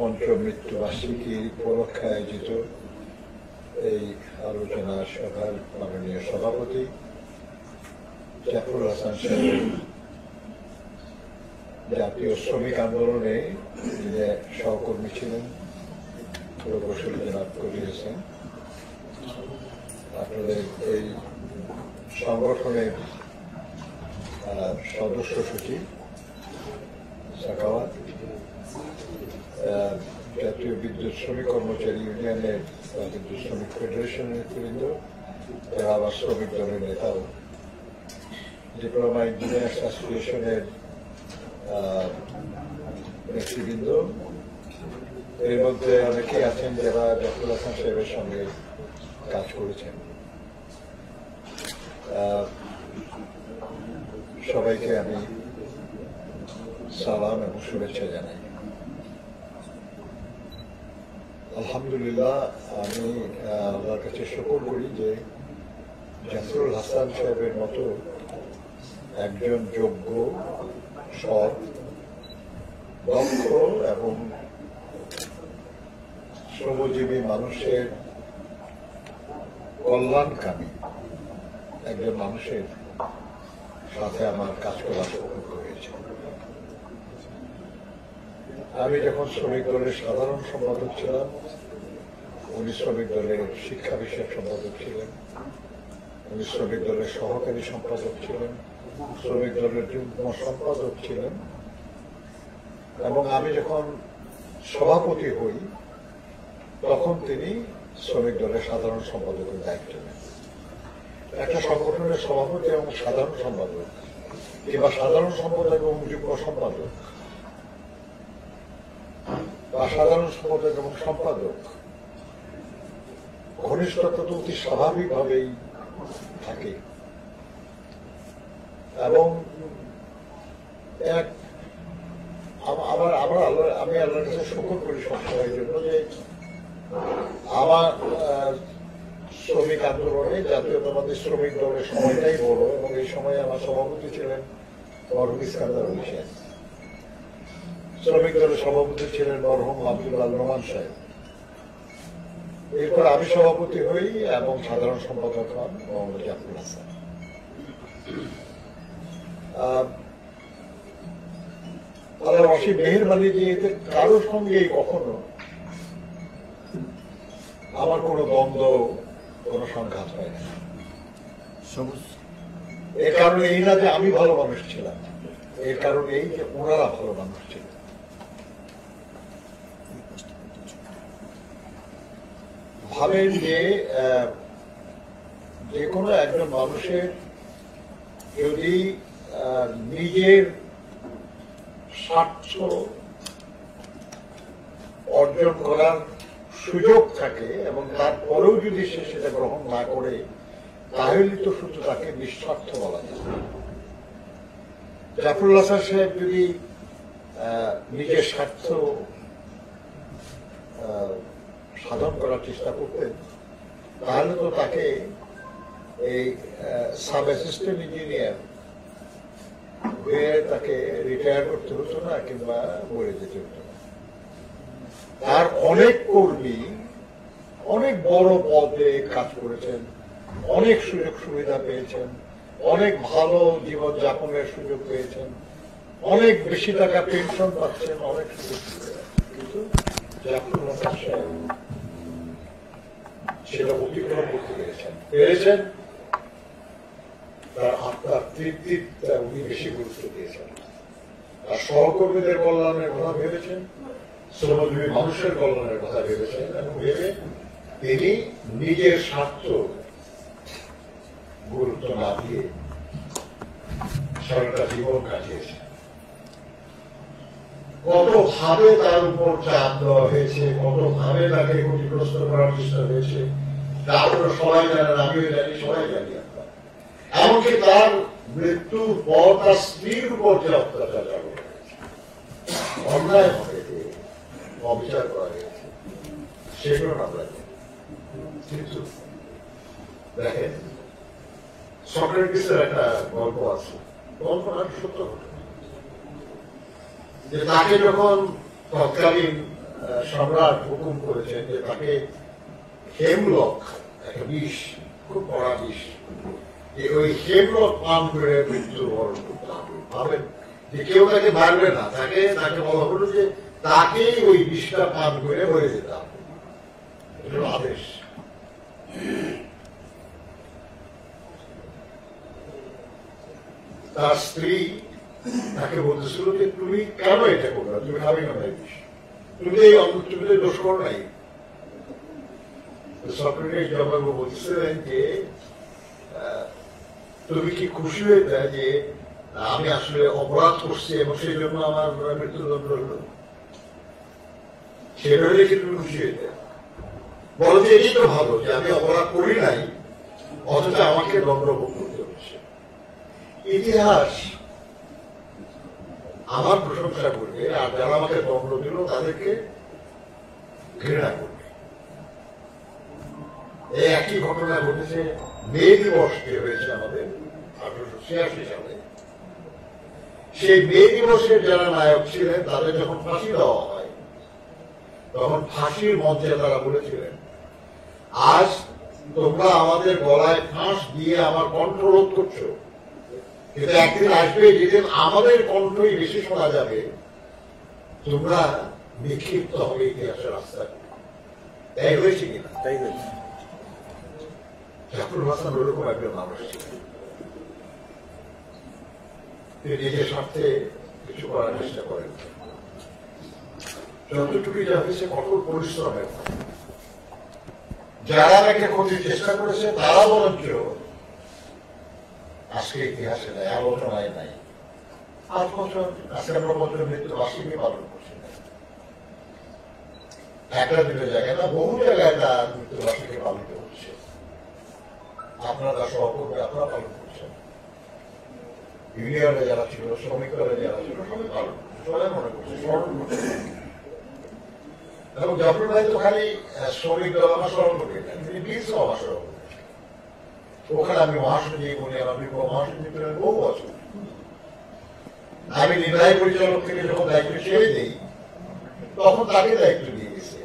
পঞ্চম মৃত্যুবার্ষিকী উপলক্ষে আয়োজিত এই আলোচনা সভার মাননীয় সভাপতি জাফরুল হাসান সাহেব জাতীয় শ্রমিক আন্দোলনে যিনি সহকর্মী ছিলেন, প্রকৌশলী জনাব কবির হোসেন, আপনাদের এই সংগঠনের সদস্য সচিব সাকাওয়াত, জাতীয় বিদ্যুৎ শ্রমিক কর্মচারী ইউনিয়নের বিদ্যুৎ শ্রমিক ফেডারেশনের নেতৃবৃন্দ, যারা আবার শ্রমিক দলের নেতাও, ডিপ্লোমা ইঞ্জিনিয়ার্স অ্যাসোসিয়েশনের নেতৃবৃন্দ, এর মধ্যে অনেকেই আছেন যারা জাফরুল হাসান সাহেবের সঙ্গে কাজ করেছেন। সবাইকে আমি সালাম এবং শুভেচ্ছা জানাই। আলহামদুলিল্লাহ, আমি আল্লাহর কাছে শুকর করি যে জাফরুল হাসান সাহেবের মতো একজন যোগ্য, সৎ, দক্ষ এবং শ্রমজীবী মানুষের কল্যাণকামী একজন মানুষের সাথে আমার কাজ করার সৌভাগ্য হয়েছে। আমি যখন শ্রমিক দলের সাধারণ সম্পাদক ছিলাম, উনি শ্রমিক দলের শিক্ষা বিষয়ক সম্পাদক ছিলেন, উনি শ্রমিক দলের সহকারী সম্পাদক ছিলেন, শ্রমিক দলের যুগ্ম সম্পাদক ছিলেন, এবং আমি যখন সভাপতি হই তখন তিনি শ্রমিক দলের সাধারণ সম্পাদকের দায়িত্ব নেন। একটা সংগঠনের সভাপতি এবং সাধারণ সম্পাদক কিংবা সাধারণ সম্পাদক এবং যুগ্ম সম্পাদক বা সাধারণ সম্পাদক এবং সম্পাদক ঘনিষ্ঠতা তো অতি স্বাভাবিকভাবেই থাকে, এবং আমি আল্লাহর কাছে শুকর করি সবসময়ের জন্য যে আমার শ্রমিক আন্দোলনে জাতীয়তাবাদী শ্রমিক দলের সময়টাই বড়, এবং এই সময় আমার সভাপতি ছিলেন মরহুম ইস্কান্দার হোসেন, শ্রমিক দলের সভাপতি ছিলেন মরহুম আব্দুল রহমান সাহেব, এরপর আমি সভাপতি হই এবং সাধারণ সম্পাদক হন মোহাম্মদ জাফরুল হাসান। আল্লাহর অসীম মেহেরবানি যে এতে কারোর সঙ্গে কখনো আমার কোনো দ্বন্দ্ব, কোনো সংঘাত হয় না। এর কারণ এই না যে আমি ভালো মানুষ ছিলাম, এর কারণ এই যে ওনারা ভালো মানুষ ছিলেন। ভাবেন যে কোনো একজন মানুষের যদি নিজের স্বার্থ অর্জন করার সুযোগ থাকে এবং তারপরেও যদি সে সেটা গ্রহণ না করে, তাহলে তো শুধু তাকে নিঃস্বার্থ বলা যায়। জাফরুল হাসান সাহেব যদি নিজের স্বার্থ সাধন করার চেষ্টা করতেন, তাহলে তো তাকে এই সাব অ্যাসিস্ট্যান্ট ইঞ্জিনিয়ার হয়ে তাকে রিটায়ার করতে হতো না, কিংবা মরে যেতে হতো না। তার অনেক কর্মী অনেক বড় পদে কাজ করেছেন, অনেক সুযোগ সুবিধা পেয়েছেন, অনেক ভালো জীবন যাপনের সুযোগ পেয়েছেন, অনেক বেশি টাকা পেনশন পাচ্ছেন, অনেক সুযোগ সুবিধা, কিন্তু জাফরুল হাসান সাহেব সেটা অতিক্রম করতে পেরেছেন। তার আত্মার তৃপ্তিটা উনি বেশি গুরুত্ব দিয়েছেন, আর সহকর্মীদের কল্যাণের কথা ভেবেছেন, শ্রমজীবী মানুষের কল্যাণের কথা ভেবেছেন, এবং ভেবে তিনি নিজের স্বার্থ গুরুত্ব না দিয়ে সারাটা জীবন কাটিয়েছেন। কতভাবে তার উপর চাপ দেওয়া হয়েছে, কতভাবে তাকে ক্ষতিগ্রস্ত করার চেষ্টা হয়েছে, তা আপনারা সবাই জানেন, আমিও জানি, সবাই জানি। এমনকি তার মৃত্যুর পর তার স্ত্রীর উপর যে অত্যাচার চালু হয়েছে, অন্যায় ভাবে অবিচার করা হয়েছে, সেগুলো আমরা জানি। কিন্তু দেখেন, সক্রেটিসের একটা গল্প আছে, গল্পটা সত্য ঘটনা, যে তাকে যখন তৎকালীন সম্রাট হুকুম করেছেন যে তাকে হেমলক, একটা বিষ, খুব কড়া বিষ, যে ওই হেমলক পান করে মৃত্যুবরণ করতে হবে। ভাবেন যে কেউ তাকে মারবে না, তাকে তাকে বলা হলো যে তাকেই ওই বিষটা পান করে মরে যেতে হবে, এটা হলো আদেশ। তার স্ত্রী তাকে বলতেছিল যে তুমি কেন এটা করবে, তুমি খাবে না বিষ, তুমি তুমি দোষ করো নাই। সক্রেটিস জবাবে বলছিলেন যে তুমি কি খুশি হয়েছে যে আমি আসলে অপরাধ করছি এবং সেই জন্য আমার মৃত্যুদণ্ড হলো? সেটা হলে কি তুমি খুশি হয়েছে? বলো যে এই তো ভালো যে আমি অপরাধ করি নাই, অথচ আমাকে দণ্ড ভোগ করতে হচ্ছে। ইতিহাস আমার প্রশংসা করবে, আর যারা আমাকে দণ্ড দিল তাদেরকে ঘৃণা করবে। এই একই ঘটনা ঘটেছে মে দিবস যে হয়েছে আমাদের 1886 সালে। সেই মে দিবসের যারা নায়ক ছিলেন তাদের যখন ফাঁসি দেওয়া হয়, তখন ফাঁসির মঞ্চে তারা বলেছিলেন, আজ তোমরা আমাদের গলায় ফাঁস দিয়ে আমার কণ্ঠ রোধ করছো, কিন্তু একদিন আসবে যেদিন আমাদের কণ্ঠই বেশি শোনা যাবে, তোমরা নিক্ষিপ্ত হবে ইতিহাসের রাস্তায়। তাই হয়েছে কিনা? তাই হয়েছে। জাফর হাসান ওরকম একজন মানুষ ছিলেন, তিনি নিজের স্বার্থে কিছু করার চেষ্টা করেন। যতটুকু যা হয়েছে কঠোর পরিশ্রমের, যারা তাকে ক্ষতির চেষ্টা করেছে তারা বরঞ্চ আজকে ইতিহাসে নাই, আলোচনায় নাই। 5 বছর আজকে আমরা বছর মৃত্যুবার্ষিকী পালন করছি না, একটা দুটো জায়গায় না, বহু জায়গায় তার মৃত্যুবার্ষিকী পালিত হচ্ছে। আপনারা সহকর্মী আপনারা পালন করছেন, ইউনিয়নে যারা ছিল, শ্রমিক দলে যারা ছিল, সবাই পালন করছে, সবাই মনে করছে, স্মরণ করছে। এবং জাফর ভাই তো খালি শ্রমিক দল আমার স্মরণ করি না, তিনি প্লিজও আমার স্মরণ করেছেন। ওখানে আমি মহাসচিব, উনি আমার মহাসচিব ছিলেন বহু বছর। আমি নির্বাহী পরিচালক থেকে যখন দায়িত্ব ছেড়ে দিই, তখন তাকে দায়িত্ব দিয়ে গেছে।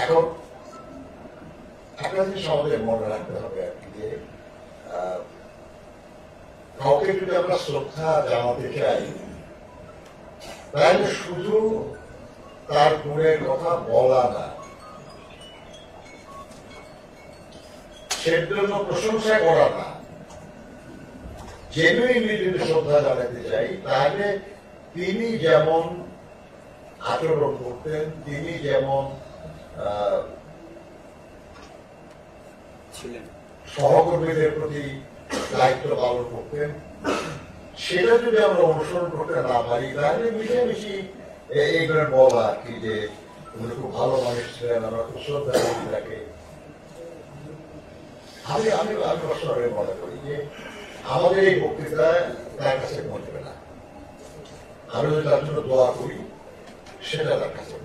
এখন একটা জিনিস আমাদের মনে রাখতে হবে আর কি, যে কাউকে যদি আমরা শ্রদ্ধা জানাতে চাই, তাহলে শুধু তার গুণের কথা বলা না, সেজন্য প্রশংসা করা না, জেনুইনলি যদি শ্রদ্ধা জানাতে চাই, তাহলে তিনি যেমন আচরণ করতেন, তিনি যেমন সহকর্মীদের প্রতি দায়িত্ব পালন করতেন, সেটা যদি আমরা অনুসরণ করতে না পারি, তাহলে মিশামিশি এইগুলো বলা আর কি, যে উনি খুব ভালো মানুষ ছিলেন, আমরা খুব শ্রদ্ধা করি তাকে। আমি আমি আমি অবশ্যই মনে করি যে আমাদের এই বক্তৃতা তার কাছে পৌঁছবে না, আমি যদি তার জন্য দোয়া করি সেটা তার কাছে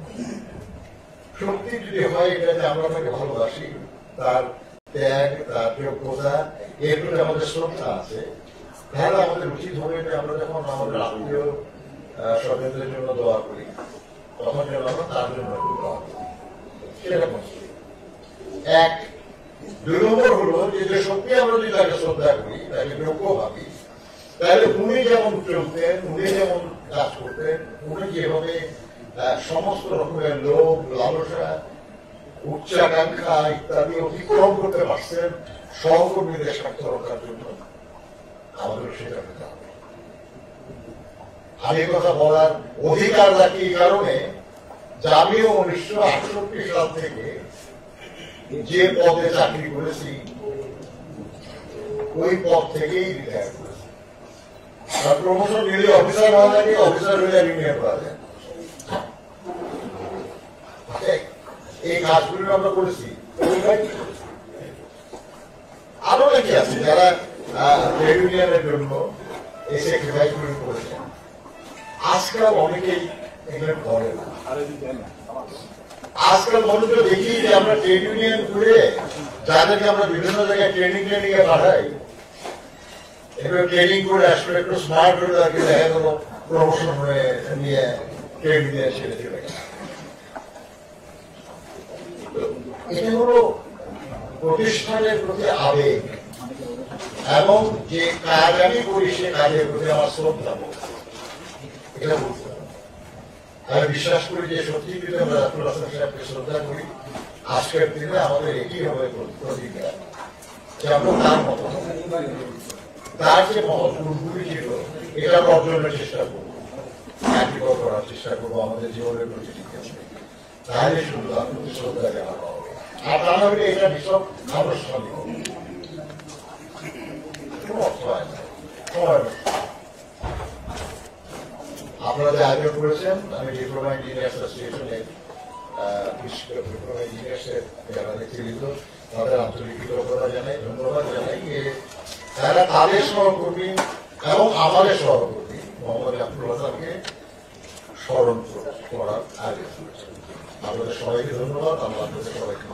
সত্যি যদি হয়, এটা যে আমরা তাকে ভালোবাসি, তার ত্যাগ, তার যোগ্যতা, এর প্রতি আমাদের শ্রদ্ধা আছে, তাহলে আমাদের উচিত হবে যে আমরা যখন আমাদের আত্মীয় স্বজনদের জন্য দোয়া করি, তখন যেন আমরা তার জন্য দোয়া করি। সেটা পৌঁছবে এক। 2 নম্বর হলো যে সত্যি আমরা যদি তাকে শ্রদ্ধা করি, তাকে যোগ্য ভাবি, তাহলে উনি যেমন চলতেন, উনি যেমন কাজ করতেন, উনি যেভাবে সমস্ত রকমের লোভ, লালসা, উচ্চাকাঙ্ক্ষা ইত্যাদি অতিক্রম করতে পারছেন সহকর্মীদের স্বার্থ রক্ষার জন্য, আমাদের সেটা পেতে হবে। আমি কথা বলার অধিকার রাখি এই কারণে যে আমিও 1968 সাল থেকে যে পদে চাকরি করেছি, ওই পদ থেকেই রিটায়ার করেছি। আর প্রমোশন নিলে অফিসার হওয়া যায়, অফিসার হলে রিটায়ার করা যায়। এই কাজগুলো আমরা করেছি। আরো অনেকে আছে যারা ট্রেড ইউনিয়নের জন্য এই স্যাক্রিফাইস গুলো করেছেন। আজকাল অনেকেই এগুলো করে না। আজকাল মানুষকে দেখি যে আমরা ট্রেড ইউনিয়ন করে যাদেরকে আমরা বিভিন্ন জায়গায় ট্রেনিং এ পাঠাই, একটু ট্রেনিং করে আসলে একটু স্মার্ট হলে তাকে দেখা গেল প্রমোশন হয়ে নিয়ে ট্রেনিং দিয়ে ছেড়ে চলে গেছে। এটা হলো প্রতিষ্ঠানের প্রতি আবেগ এবং যে কাজ আমি করি সে কাজের প্রতি আমার শ্রদ্ধা, এটা বলতে হবে। আমি বিশ্বাস করি যে সত্যি যদি আমরা জাফর হাসান সাহেবকে শ্রদ্ধা করি, আজকের দিনে আমাদের একই হবে প্রতিজ্ঞা যে আমরা তার মতো তার যে মহৎ গুণগুলি ছিল এটা অর্জনের চেষ্টা করবো, কার্যকর করার চেষ্টা করবো আমাদের জীবনের প্রতিটি ক্ষেত্রে। তাহলে শুধু তার প্রতি শ্রদ্ধা জানানো হবে, আর তা না হলে এটা ভীষণ আনুষ্ঠানিক হবে, কোনো অর্থ হয় না। আপনারা যে আয়োজন করেছেন, আমি ডিপ্লোমা ইঞ্জিনিয়ার্স অ্যাসোসিয়েশনের ডিপ্লোমা ইঞ্জিনিয়ার্সের যারা নেতৃবৃন্দ তাদের আন্তরিক কৃতজ্ঞতা জানাই, ধন্যবাদ জানাই। তারা তাদের সহকর্মী এবং আমাদের সহকর্মী মোহাম্মদ জাফর হাসানকে স্মরণ করার আয়োজন করেছেন। আপনাদের সবাইকে ধন্যবাদ। আমরা আপনাদের সবাইকে